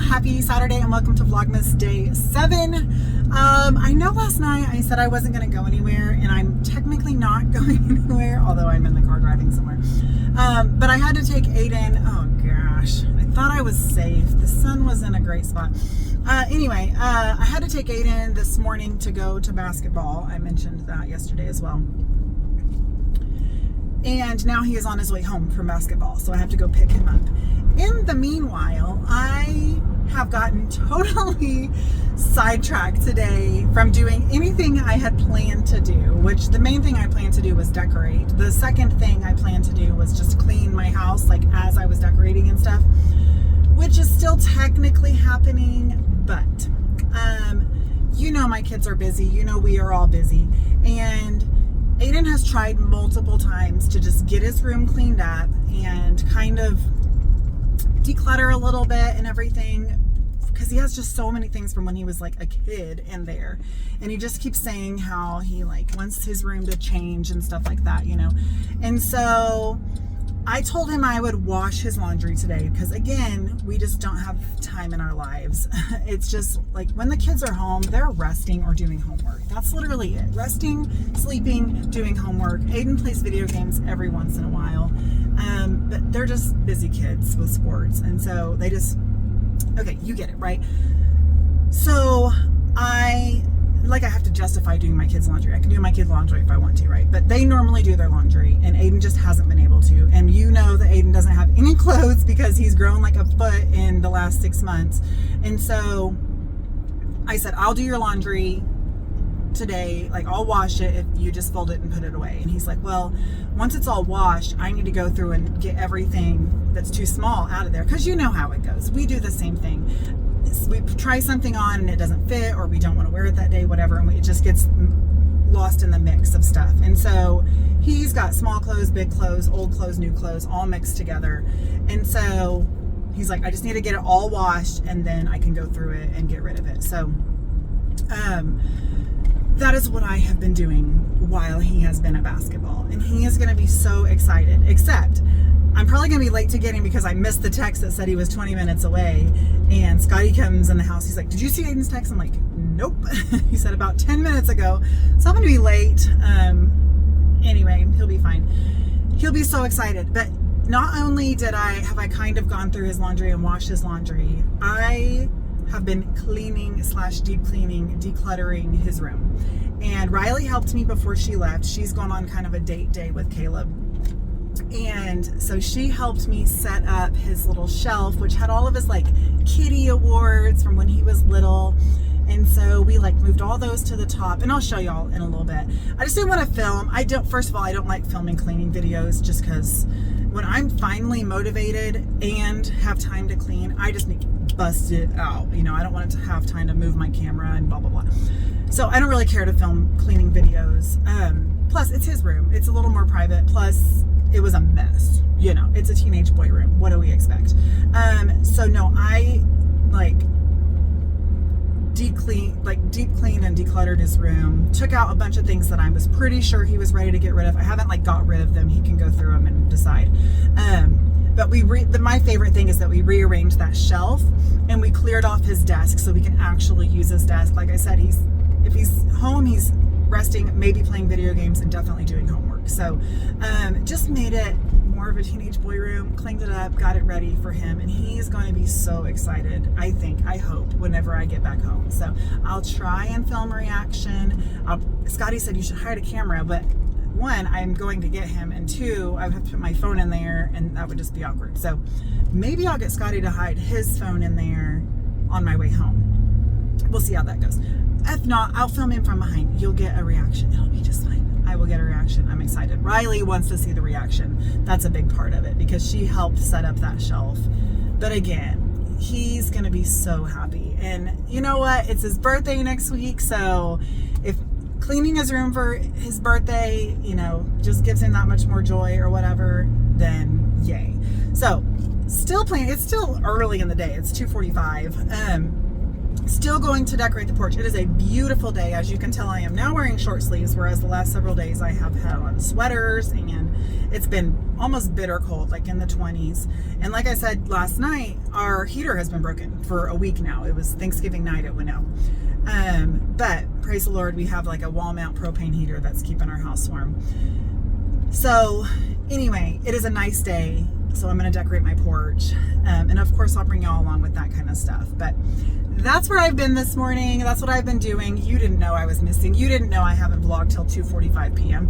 Happy Saturday and welcome to Vlogmas Day 7. I know last night I said I wasn't going to go anywhere, and I'm technically not going anywhere, although I'm in the car driving somewhere. But I had to take Aiden. Oh gosh, I thought I was safe. The sun was in a great spot. Anyway, I had to take Aiden this morning to go to basketball. I mentioned that yesterday as well. And now he is on his way home from basketball, so I have to go pick him up. In the meanwhile, I have gotten totally sidetracked today from doing anything I had planned to do, which the main thing I planned to do was decorate. The second thing I planned to do was just clean my house, like as I was decorating and stuff, which is still technically happening, but you know my kids are busy, you know we are all busy, and Aiden has tried multiple times to just get his room cleaned up and kind of declutter a little bit and everything, because he has just so many things from when he was like a kid in there, and he just keeps saying how he like wants his room to change and stuff like that, you know. And so I told him I would wash his laundry today because, again, we just don't have time in our lives. It's just like when the kids are home, they're resting or doing homework. That's literally it. Resting, sleeping, doing homework. Aiden plays video games every once in a while. But they're just busy kids with sports. And so they just, okay, you get it, right? So I have to justify doing my kids' laundry. I can do my kids' laundry if I want to, right? But they normally do their laundry, and Aiden just hasn't been able to. And you know that Aiden doesn't have any clothes because he's grown like a foot in the last 6 months. And so I said, I'll do your laundry today. Like, I'll wash it if you just fold it and put it away. And he's like, well, once it's all washed, I need to go through and get everything that's too small out of there. Because you know how it goes. We do the same thing. We try something on and it doesn't fit, or we don't want to wear it that day, whatever, and it just gets lost in the mix of stuff. And so he's got small clothes, big clothes, old clothes, new clothes, all mixed together. And so he's like, I just need to get it all washed and then I can go through it and get rid of it. So that is what I have been doing while he has been at basketball, and he is going to be so excited, except I'm probably going to be late to get him because I missed the text that said he was 20 minutes away. And Scotty comes in the house. He's like, did you see Aiden's text? I'm like, nope. He said about 10 minutes ago. So I'm going to be late. Anyway, he'll be fine. He'll be so excited. But not only have I kind of gone through his laundry and washed his laundry, I have been cleaning / deep cleaning, decluttering his room. And Riley helped me before she left. She's going on kind of a date day with Caleb. And so she helped me set up his little shelf, which had all of his like kitty awards from when he was little. And so we like moved all those to the top, and I'll show y'all in a little bit. I just didn't want to film. First of all, I don't like filming cleaning videos just because when I'm finally motivated and have time to clean, I just need to bust it out. You know, I don't want it to have time to move my camera and blah, blah, blah. So I don't really care to film cleaning videos. Plus it's his room. It's a little more private. Plus it was a mess, you know, it's a teenage boy room. What do we expect? So no, I deep cleaned and decluttered his room, took out a bunch of things that I was pretty sure he was ready to get rid of. I haven't got rid of them. He can go through them and decide. But my favorite thing is that we rearranged that shelf and we cleared off his desk so we can actually use his desk. Like I said, if he's home, he's resting, maybe playing video games, and definitely doing homework. So just made it more of a teenage boy room, cleaned it up, got it ready for him, and he's going to be so excited, I hope, whenever I get back home. So I'll try and film a reaction. Scotty said you should hide a camera, but one, I'm going to get him, and two, I would have to put my phone in there, and that would just be awkward. So maybe I'll get Scotty to hide his phone in there on my way home. We'll see how that goes. If not, I'll film him from behind. You'll get a reaction. It'll be just fine. I will get a reaction. I'm excited. Riley wants to see the reaction. That's a big part of it because she helped set up that shelf. But again, he's going to be so happy. And you know what? It's his birthday next week. So if cleaning his room for his birthday, you know, just gives him that much more joy or whatever, then yay. So still playing. It's still early in the day. It's 2:45. Still going to decorate the porch. It is a beautiful day. As you can tell, I am now wearing short sleeves, whereas the last several days I have had on sweaters, and it's been almost bitter cold, like in the 20s. And like I said last night, our heater has been broken for a week now. It was Thanksgiving night, it went out. But praise the Lord, we have like a wall mount propane heater that's keeping our house warm. So anyway, it is a nice day. So I'm going to decorate my porch. And of course, I'll bring y'all along with that kind of stuff. But that's where I've been this morning. That's what I've been doing. You didn't know I was missing. You didn't know I haven't vlogged till 2:45 p.m.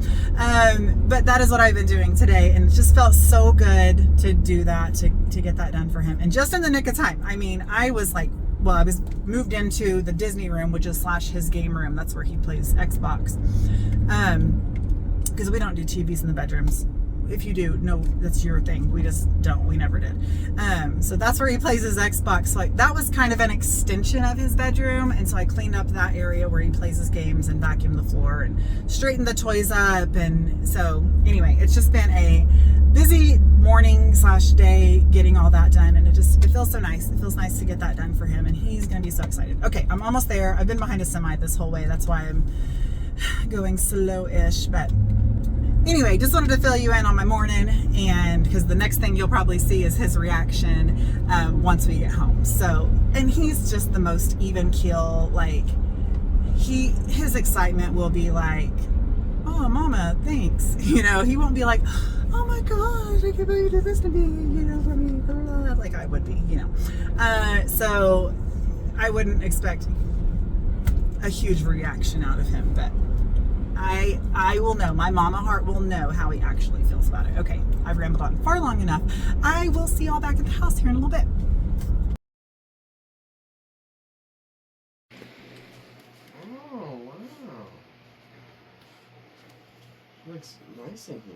But that is what I've been doing today. And it just felt so good to do that, to get that done for him. And just in the nick of time. I mean, I was like, well, I was moved into the Disney room, which is / his game room. That's where he plays Xbox. Because we don't do TVs in the bedrooms. If you do, no, that's your thing. We just don't. We never did. So that's where he plays his Xbox. So that was kind of an extension of his bedroom. And so I cleaned up that area where he plays his games and vacuumed the floor and straightened the toys up. And so anyway, it's just been a busy morning / day getting all that done. And it feels so nice. It feels nice to get that done for him. And he's going to be so excited. Okay, I'm almost there. I've been behind a semi this whole way. That's why I'm going slow-ish. But anyway, just wanted to fill you in on my morning, and because the next thing you'll probably see is his reaction once we get home. So, and he's just the most even keel. Like his excitement will be like, "Oh, Mama, thanks." You know, he won't be like, "Oh my gosh, I can't believe you did this to me." You know, for me, like I would be. You know, so I wouldn't expect a huge reaction out of him, but I will know. My mama heart will know how he actually feels about it. Okay, I've rambled on far long enough. I will see y'all back at the house here in a little bit. Oh, wow. Looks nice in here.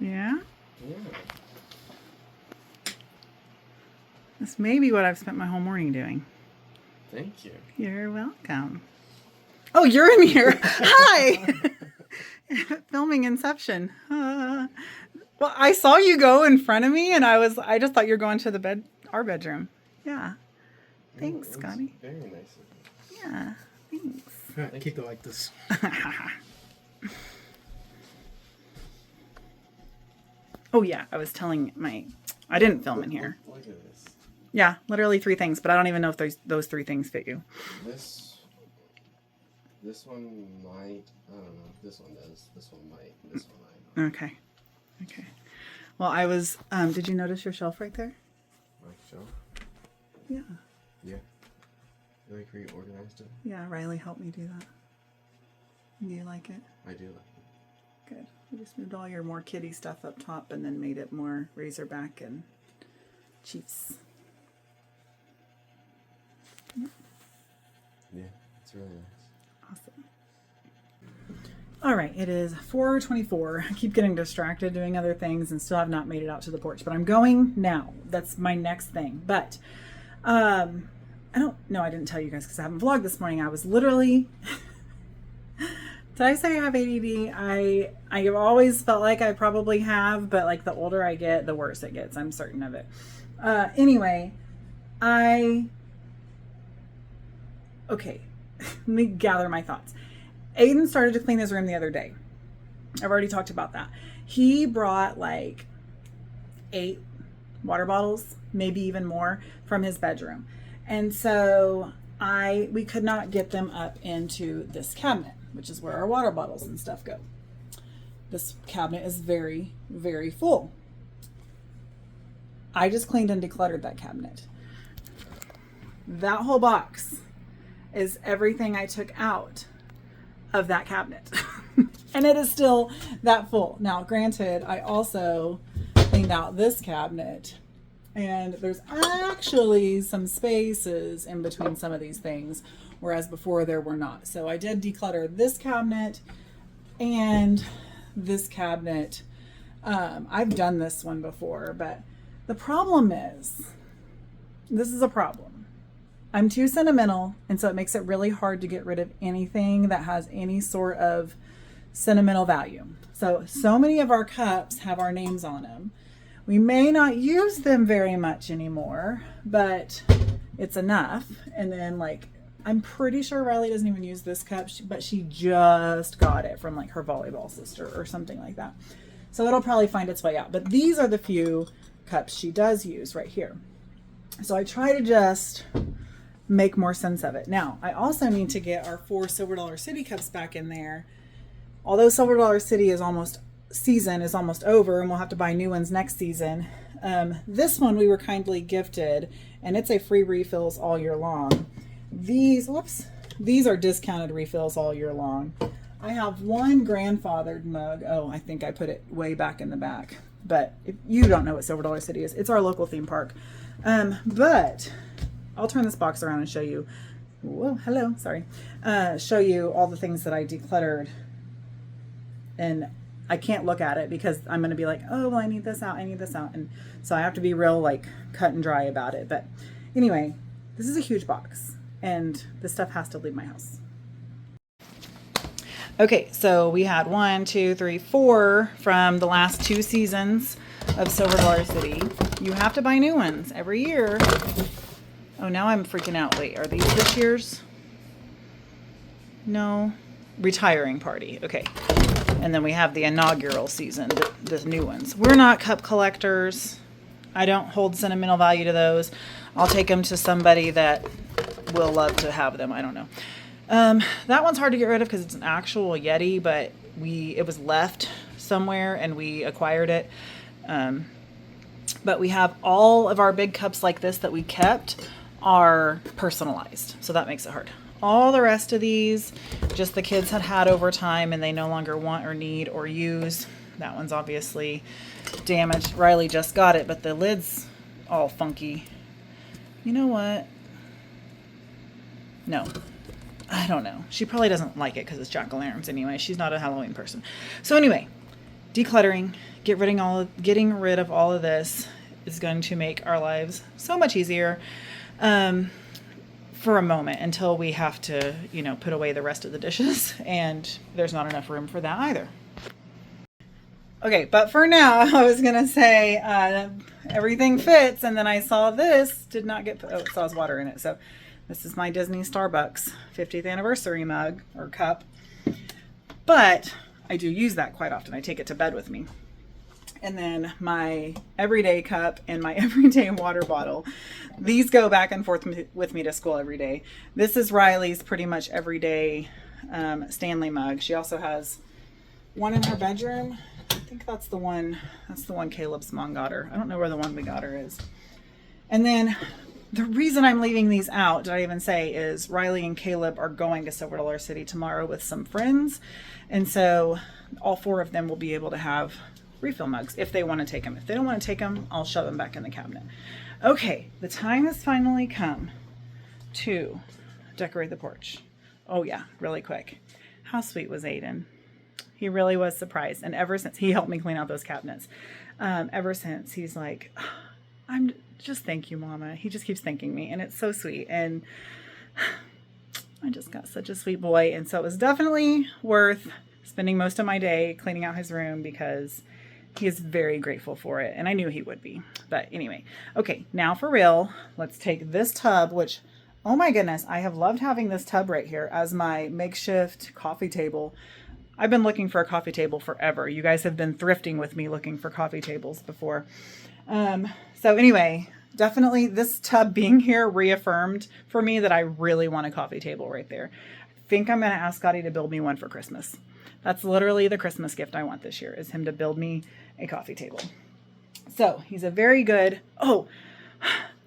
Yeah? Yeah. This may be what I've spent my whole morning doing. Thank you. You're welcome. Oh, you're in here. Hi. Filming Inception. Well, I saw you go in front of me, and I just thought you were going to our bedroom. Yeah. Thanks, Scotty. Very nice of you. Yeah. Thanks. Right, keep it like this. Oh yeah, I was telling I didn't film in here. Look at this. Yeah, literally 3 things, but I don't even know if those 3 things fit you. This one might, I don't know, this one does, this one might, this one might. Okay. Well, did you notice your shelf right there? My shelf? Yeah. Yeah. You like reorganized it? Yeah, Riley helped me do that. Do you like it? I do like it. Good. We just moved all your more kitty stuff up top and then made it more Razorback and Chiefs. Yeah, it's really nice. Awesome. All right, it is 4:24. I keep getting distracted doing other things and still have not made it out to the porch, but I'm going now. That's my next thing. But I didn't tell you guys because I haven't vlogged this morning. I was literally did I say I have ADD? I have always felt like I probably have, but like the older I get, the worse it gets. I'm certain of it. Anyway, okay. Let me gather my thoughts. Aiden started to clean his room the other day. I've already talked about that. He brought like 8 water bottles, maybe even more, from his bedroom. And so we could not get them up into this cabinet, which is where our water bottles and stuff go. This cabinet is very, very full. I just cleaned and decluttered that cabinet. That whole box is everything I took out of that cabinet. And it is still that full. Now, granted, I also cleaned out this cabinet, and there's actually some spaces in between some of these things, whereas before there were not. So I did declutter this cabinet and this cabinet. I've done this one before, but the problem is, this is a problem. I'm too sentimental, and so it makes it really hard to get rid of anything that has any sort of sentimental value. So many of our cups have our names on them. We may not use them very much anymore, but it's enough. And then like I'm pretty sure Riley doesn't even use this cup, but she just got it from like her volleyball sister or something like that. So it'll probably find its way out. But these are the few cups she does use right here. So I try to just make more sense of it. Now, I also need to get our 4 Silver Dollar City cups back in there. Although Silver Dollar City season is almost over and we'll have to buy new ones next season. This one we were kindly gifted and it's a free refills all year long. These are discounted refills all year long. I have one grandfathered mug. Oh, I think I put it way back in the back. But if you don't know what Silver Dollar City is, it's our local theme park. But I'll turn this box around and show you. Whoa, hello, sorry. Show you all the things that I decluttered. And I can't look at it because I'm going to be like, oh, well, I need this out. I need this out. And so I have to be real like cut and dry about it. But anyway, this is a huge box and this stuff has to leave my house. Okay, so we had 1, 2, 3, 4 from the last 2 seasons of Silver Dollar City. You have to buy new ones every year. Oh, now I'm freaking out. Wait, are these this year's? No. Retiring party. Okay. And then we have the inaugural season, the new ones. We're not cup collectors. I don't hold sentimental value to those. I'll take them to somebody that will love to have them. I don't know. That one's hard to get rid of because it's an actual Yeti, but it was left somewhere and we acquired it. But we have all of our big cups like this that we kept are personalized. So that makes it hard. All the rest of these, just the kids had over time and they no longer want or need or use. That one's obviously damaged. Riley just got it, but the lid's all funky. You know what? No, I don't know. She probably doesn't like it because it's jack-o'-lanterns anyway. She's not a Halloween person. So anyway, decluttering, getting rid of all of this is going to make our lives so much easier. For a moment until we have to, put away the rest of the dishes and there's not enough room for that either. Okay, but for now, I was going to say everything fits and then I saw this did not get, it saws water in it. So this is my Disney Starbucks 50th anniversary mug or cup, but I do use that quite often. I take it to bed with me. And then my everyday cup and my everyday water bottle. These go back and forth with me to school every day. This is Riley's pretty much everyday Stanley mug. She also has one in her bedroom. I think that's the one Caleb's mom got her. I don't know where the one we got her is. And then the reason I'm leaving these out, did I even say, is Riley and Caleb are going to Silver Dollar City tomorrow with some friends. And so all 4 of them will be able to have refill mugs if they want to take them. If they don't want to take them, I'll shove them back in the cabinet. Okay, the time has finally come to decorate the porch. Oh yeah, really quick. How sweet was Aiden? He really was surprised. And ever since he helped me clean out those cabinets, ever since he's like, I'm just thank you, Mama. He just keeps thanking me and it's so sweet. And I just got such a sweet boy. And so it was definitely worth spending most of my day cleaning out his room because he is very grateful for it. And I knew he would be. But anyway, okay, now for real, let's take this tub, which, oh my goodness, I have loved having this tub right here as my makeshift coffee table. I've been looking for a coffee table forever. You guys have been thrifting with me looking for coffee tables before. So anyway, definitely this tub being here reaffirmed for me that I really want a coffee table right there. I think I'm going to ask Scotty to build me one for Christmas. That's literally the Christmas gift I want this year, is him to build me a coffee table. So he's a very good,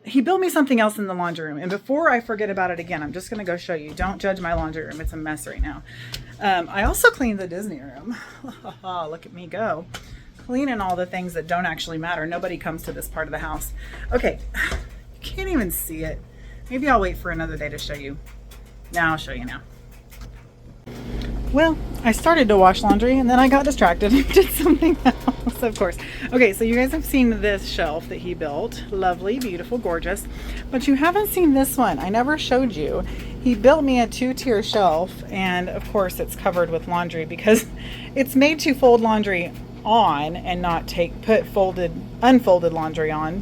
he built me something else in the laundry room. And before I forget about it again, I'm just going to go show you. Don't judge my laundry room. It's a mess right now. I also cleaned the Disney room. Look at me go. Cleaning all the things that don't actually matter. Nobody comes to this part of the house. Okay, you can't even see it. Maybe I'll wait for another day to show you. Now I'll show you now. Well, I started to wash laundry and then I got distracted and did something else, of course. Okay, so you guys have seen this shelf that he built. Lovely, beautiful, gorgeous. But you haven't seen this one. I never showed you. He built me a 2-tier shelf and of course it's covered with laundry because it's made to fold laundry on and not put unfolded laundry on.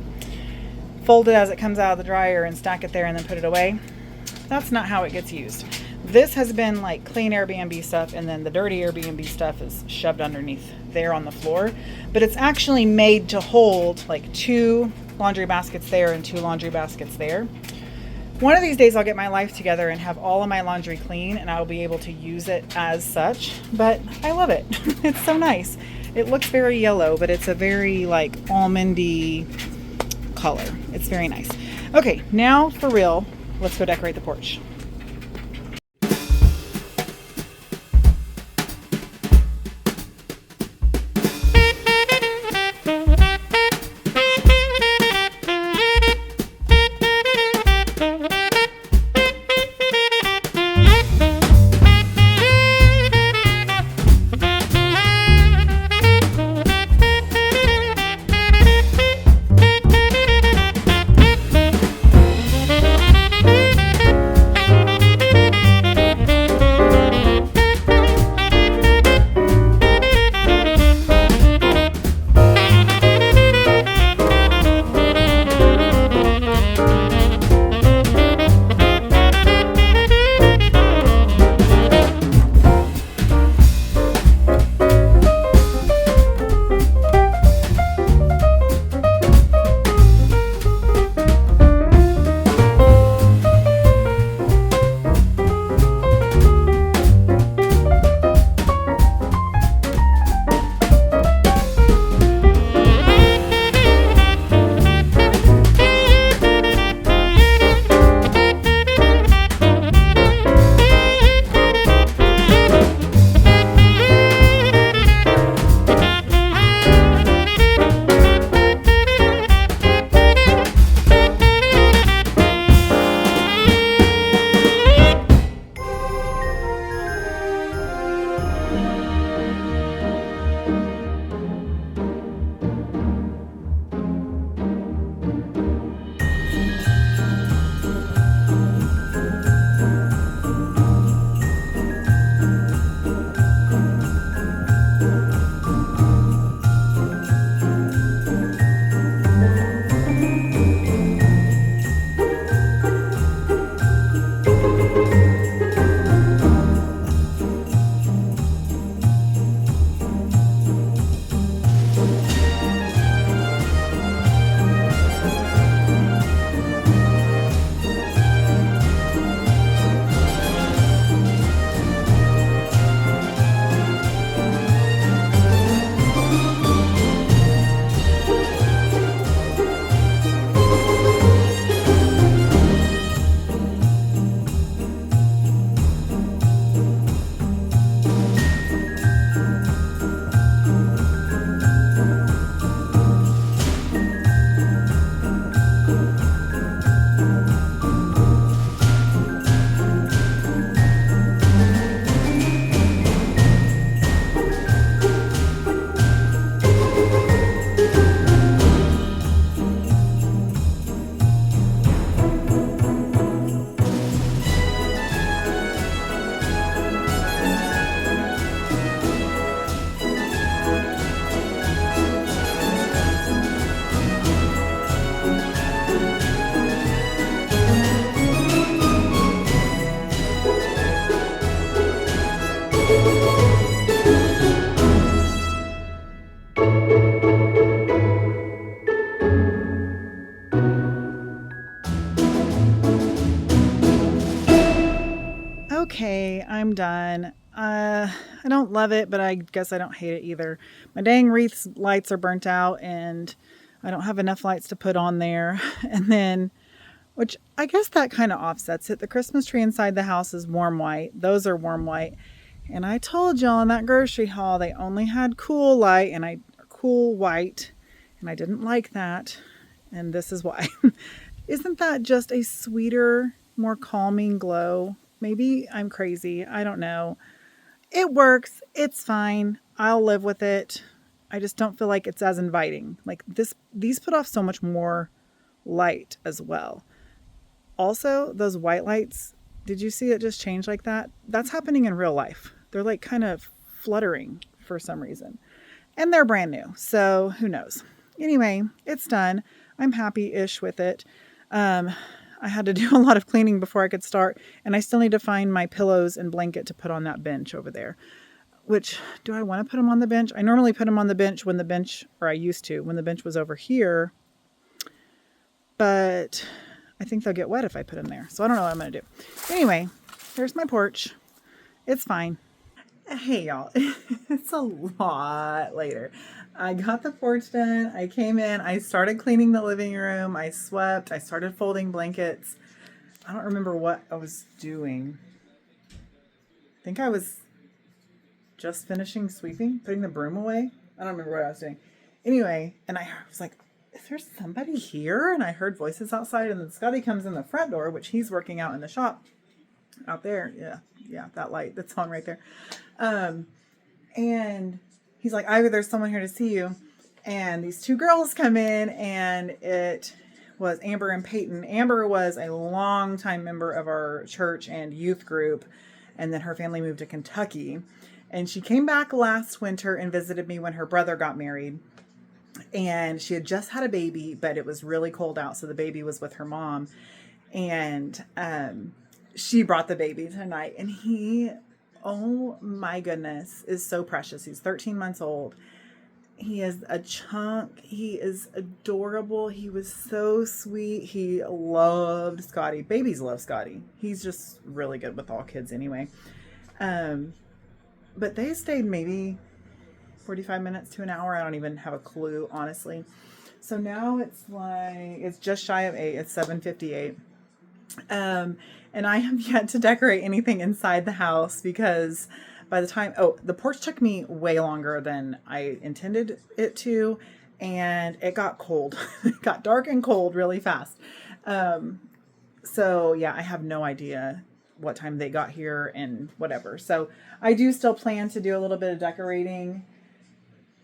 Fold it as it comes out of the dryer and stack it there and then put it away. That's not how it gets used. This has been like clean Airbnb stuff, and then the dirty Airbnb stuff is shoved underneath there on the floor. But it's actually made to hold like 2 laundry baskets there and 2 laundry baskets there. One of these days I'll get my life together and have all of my laundry clean, and I'll be able to use it as such. But I love it. It's so nice. It looks very yellow, but it's a very like almondy color. It's very nice. Okay, now for real, let's go decorate the porch. Okay, I'm done. I don't love it, but I guess I don't hate it either. My dang wreaths lights are burnt out, and I don't have enough lights to put on there. And then, which I guess that kind of offsets it. The Christmas tree inside the house is warm white. Those are warm white. And I told y'all in that grocery haul they only had cool light and cool white, and I didn't like that. And this is why. Isn't that just a sweeter, more calming glow? Maybe I'm crazy. I don't know. It works. It's fine. I'll live with it. I just don't feel like it's as inviting. Like these put off so much more light as well. Also, those white lights, did you see it just change like that? That's happening in real life. They're like kind of fluttering for some reason. And they're brand new. So who knows? Anyway, it's done. I'm happy-ish with it. I had to do a lot of cleaning before I could start. And I still need to find my pillows and blanket to put on that bench over there. Which, do I want to put them on the bench? I normally put them on the bench when the bench, or I used to, when the bench was over here. But I think they'll get wet if I put them there. So I don't know what I'm going to do. Anyway, here's my porch. It's fine. Hey y'all, it's a lot later. I got the porch done. I came in, I started cleaning the living room. I swept, I started folding blankets. I don't remember what I was doing. I think I was just finishing sweeping, putting the broom away. I don't remember what I was doing. Anyway, and I was like, is there somebody here? And I heard voices outside, and then Scotty comes in the front door, which he's working out in the shop out there. Yeah, that light that's on right there. And he's like, Ivy, there's someone here to see you. And these two girls come in, and it was Amber and Peyton. Amber was a longtime member of our church and youth group, and then her family moved to Kentucky. And she came back last winter and visited me when her brother got married. And she had just had a baby, but it was really cold out, so the baby was with her mom. And she brought the baby tonight, and he, oh my goodness, is so precious. He's 13 months old. He is a chunk. He is adorable. He was so sweet. He loved Scotty. Babies love Scotty. He's just really good with all kids anyway. But they stayed maybe 45 minutes to an hour. I don't even have a clue, honestly. So now it's just shy of 8. It's 7:58. And I have yet to decorate anything inside the house because by the time, the porch took me way longer than I intended it to, and it got cold. It got dark and cold really fast. So yeah, I have no idea what time they got here and whatever. So I do still plan to do a little bit of decorating,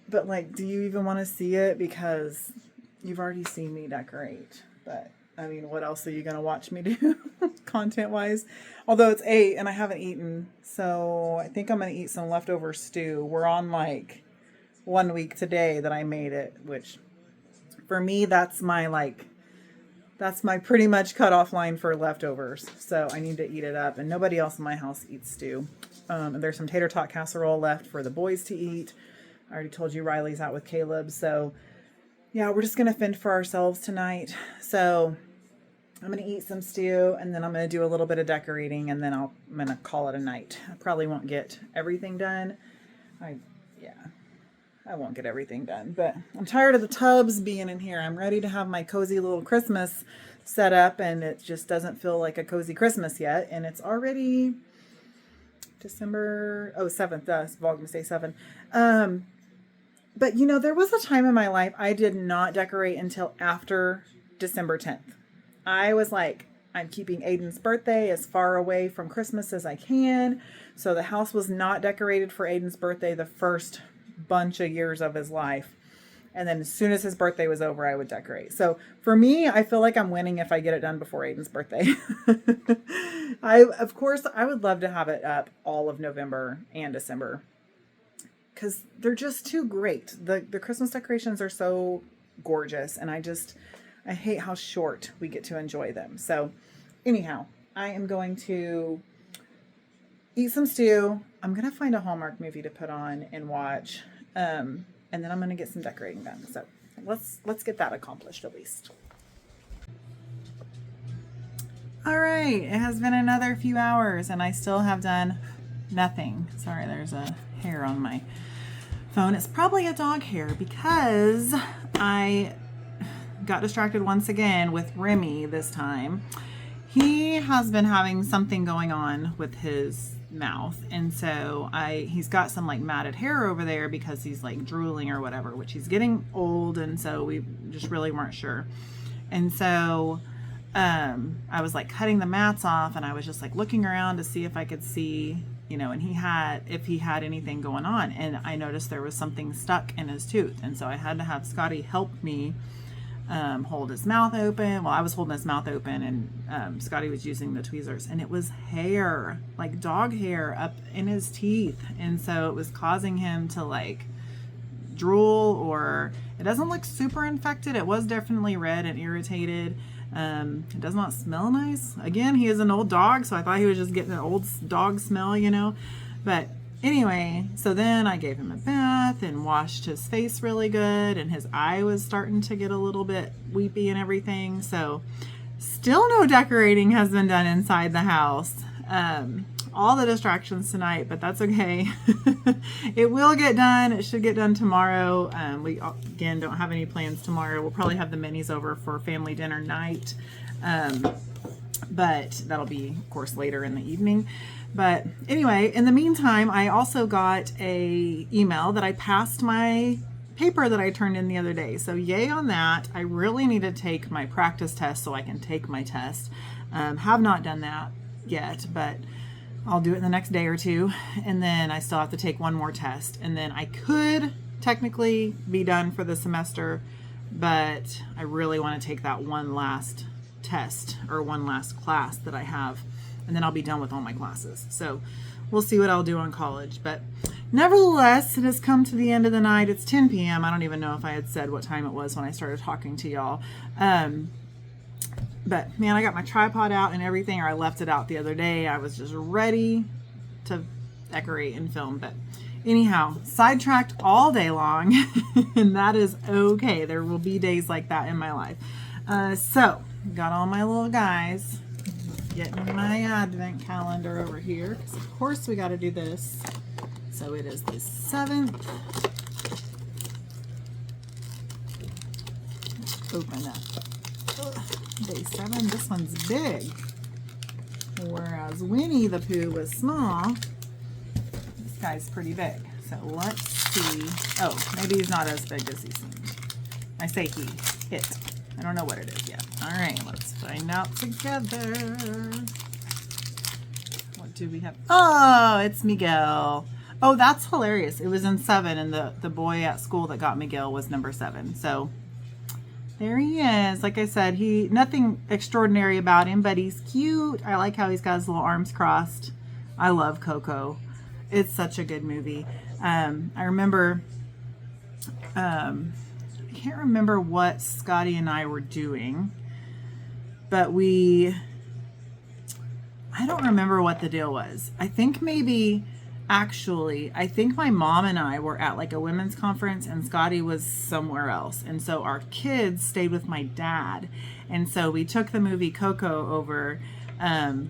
but like, do you even want to see it? Because you've already seen me decorate, but I mean, what else are you going to watch me do content wise? Although it's 8 and I haven't eaten. So I think I'm going to eat some leftover stew. We're on like 1 week today that I made it, which for me, that's my pretty much cutoff line for leftovers. So I need to eat it up, and nobody else in my house eats stew. And there's some tater tot casserole left for the boys to eat. I already told you Riley's out with Caleb. So yeah, we're just going to fend for ourselves tonight. So I'm going to eat some stew, and then I'm going to do a little bit of decorating, and then I'm going to call it a night. I probably won't get everything done. I won't get everything done, but I'm tired of the tubs being in here. I'm ready to have my cozy little Christmas set up, and it just doesn't feel like a cozy Christmas yet. And it's already December 7th, it's Vlogmas Day 7. But you know, there was a time in my life I did not decorate until after December 10th. I was like, I'm keeping Aiden's birthday as far away from Christmas as I can. So the house was not decorated for Aiden's birthday the first bunch of years of his life. And then as soon as his birthday was over, I would decorate. So for me, I feel like I'm winning if I get it done before Aiden's birthday. Of course, I would love to have it up all of November and December, because they're just too great. The Christmas decorations are so gorgeous, and I hate how short we get to enjoy them. So anyhow, I am going to eat some stew. I'm going to find a Hallmark movie to put on and watch. And then I'm going to get some decorating done. So let's get that accomplished at least. All right. It has been another few hours and I still have done nothing. Sorry, there's a hair on my phone. It's probably a dog hair because I got distracted once again with Remy this time. He has been having something going on with his mouth, and so he's got some like matted hair over there because he's like drooling or whatever, which he's getting old, and so we just really weren't sure. And so I was like cutting the mats off, and I was just like looking around to see if I could see, you know, and if he had anything going on, and I noticed there was something stuck in his tooth, and so I had to have Scotty help me hold his mouth open. Well, I was holding his mouth open, and Scotty was using the tweezers, and it was hair, like dog hair up in his teeth. And so it was causing him to like drool, or it doesn't look super infected. It was definitely red and irritated. It does not smell nice. Again, he is an old dog, so I thought he was just getting an old dog smell, you know. But anyway, so then I gave him a bath and washed his face really good, and his eye was starting to get a little bit weepy and everything. So still no decorating has been done inside the house. All the distractions tonight, but that's okay. It will get done. It should get done tomorrow. We, again, don't have any plans tomorrow. We'll probably have the minis over for family dinner night. But that'll be, of course, later in the evening. But anyway, in the meantime, I also got a email that I passed my paper that I turned in the other day. So yay on that. I really need to take my practice test so I can take my test. Have not done that yet, but I'll do it in the next day or two, and then I still have to take one more test, and then I could technically be done for the semester, but I really want to take that one last test or one last class that I have, and then I'll be done with all my classes. So we'll see what I'll do on college, but nevertheless, it has come to the end of the night. It's 10 p.m. I don't even know if I had said what time it was when I started talking to y'all. But man, I got my tripod out and everything, or I left it out the other day. I was just ready to decorate and film. But anyhow, sidetracked all day long, and that is okay. There will be days like that in my life. So got all my little guys, getting my advent calendar over here, because of course we got to do this. So it is the 7th. Open up. Day 7. This one's big. Whereas Winnie the Pooh was small, this guy's pretty big. So let's see. Oh, maybe he's not as big as he seemed. I say he. It. I don't know what it is yet. All right, let's find out together. What do we have? Oh, it's Miguel. Oh, that's hilarious. It was in 7, and the boy at school that got Miguel was number 7. So there he is. Like I said, nothing extraordinary about him, but he's cute. I like how he's got his little arms crossed. I love Coco. It's such a good movie. I remember, I can't remember what Scotty and I were doing, but I don't remember what the deal was. I think my mom and I were at like a women's conference, and Scotty was somewhere else. And so our kids stayed with my dad. And so we took the movie Coco over, and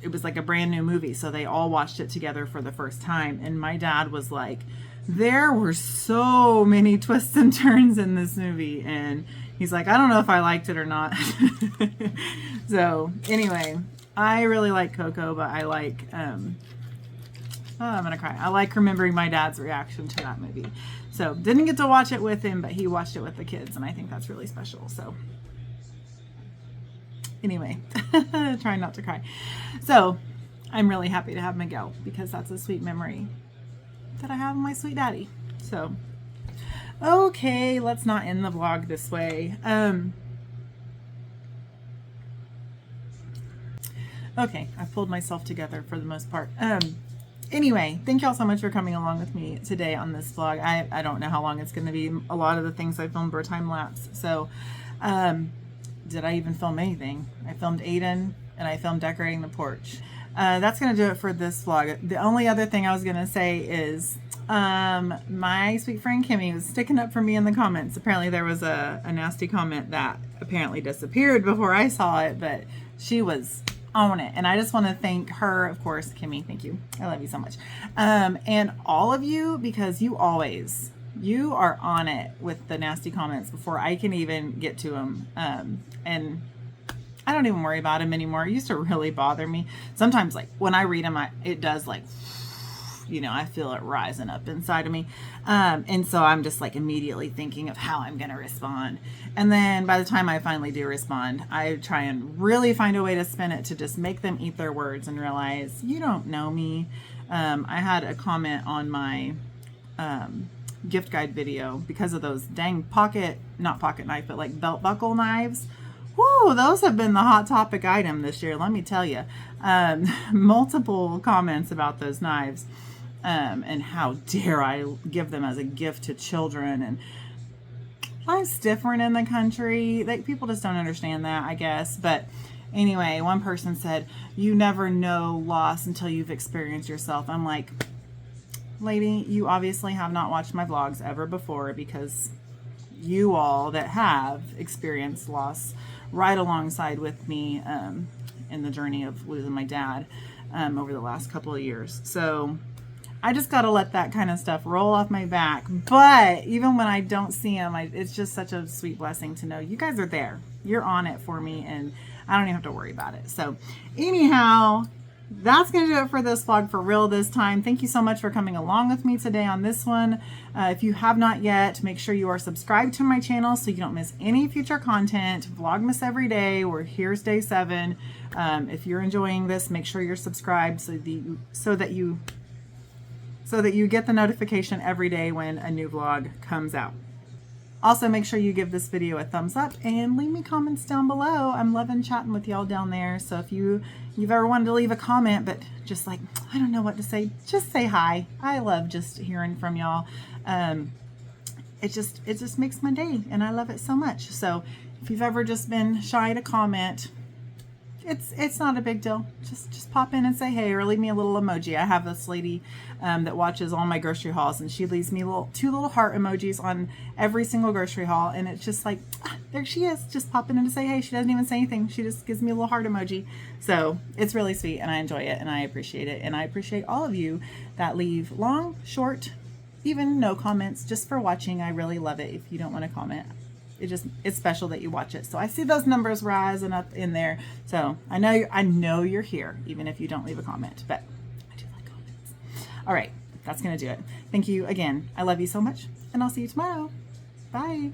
it was like a brand new movie. So they all watched it together for the first time. And my dad was like, there were so many twists and turns in this movie. And he's like, I don't know if I liked it or not. So anyway, I really like Coco, but I like, oh, I'm going to cry. I like remembering my dad's reaction to that movie. So didn't get to watch it with him, but he watched it with the kids, and I think that's really special. So anyway, trying not to cry. So I'm really happy to have Miguel, because that's a sweet memory that I have of my sweet daddy. So, okay, let's not end the vlog this way. Okay, I pulled myself together for the most part. Anyway, thank y'all so much for coming along with me today on this vlog. I don't know how long it's going to be. A lot of the things I filmed were time lapse. So, did I even film anything? I filmed Aiden, and I filmed decorating the porch. That's going to do it for this vlog. The only other thing I was going to say is, my sweet friend Kimmy was sticking up for me in the comments. Apparently there was a nasty comment that apparently disappeared before I saw it, but she was on it, and I just want to thank her, of course. Kimmy, thank you. I love you so much. And all of you, because you are on it with the nasty comments before I can even get to them. And I don't even worry about them anymore. It used to really bother me. Sometimes, like, when I read them, it does, like, you know, I feel it rising up inside of me. And so I'm just like immediately thinking of how I'm going to respond. And then by the time I finally do respond, I try and really find a way to spin it to just make them eat their words and realize, you don't know me. I had a comment on my gift guide video because of those dang not pocket knife, but like belt buckle knives. Whoa, those have been the hot topic item this year, let me tell you. Multiple comments about those knives. And how dare I give them as a gift to children. And life's different in the country. Like, people just don't understand that, I guess. But anyway, one person said, you never know loss until you've experienced yourself. I'm like, lady, you obviously have not watched my vlogs ever before, because you all that have experienced loss right alongside with me in the journey of losing my dad over the last couple of years. So I just got to let that kind of stuff roll off my back. But even when I don't see him, it's just such a sweet blessing to know you guys are there. You're on it for me, and I don't even have to worry about it. So anyhow, that's going to do it for this vlog for real this time. Thank you so much for coming along with me today on this one. If you have not yet, make sure you are subscribed to my channel so you don't miss any future content. Vlogmas every day. Here's day 7. If you're enjoying this, make sure you're subscribed so that you get the notification every day when a new vlog comes out. Also, make sure you give this video a thumbs up and leave me comments down below. I'm loving chatting with y'all down there. So if you've ever wanted to leave a comment, but just like, I don't know what to say, just say hi. I love just hearing from y'all. It just makes my day, and I love it so much. So if you've ever just been shy to comment, it's not a big deal. Just pop in and say hey, or leave me a little emoji. I have this lady that watches all my grocery hauls, and she leaves me two little heart emojis on every single grocery haul, and it's just like, there she is, just popping in to say hey. She doesn't even say anything. She just gives me a little heart emoji. So it's really sweet, and I enjoy it, and I appreciate it, and I appreciate all of you that leave long, short, even no comments just for watching. I really love it if you don't want to comment. It's special that you watch it. So I see those numbers rising up in there. So I know you're here, even if you don't leave a comment, but I do like comments. All right, that's going to do it. Thank you again. I love you so much, and I'll see you tomorrow. Bye.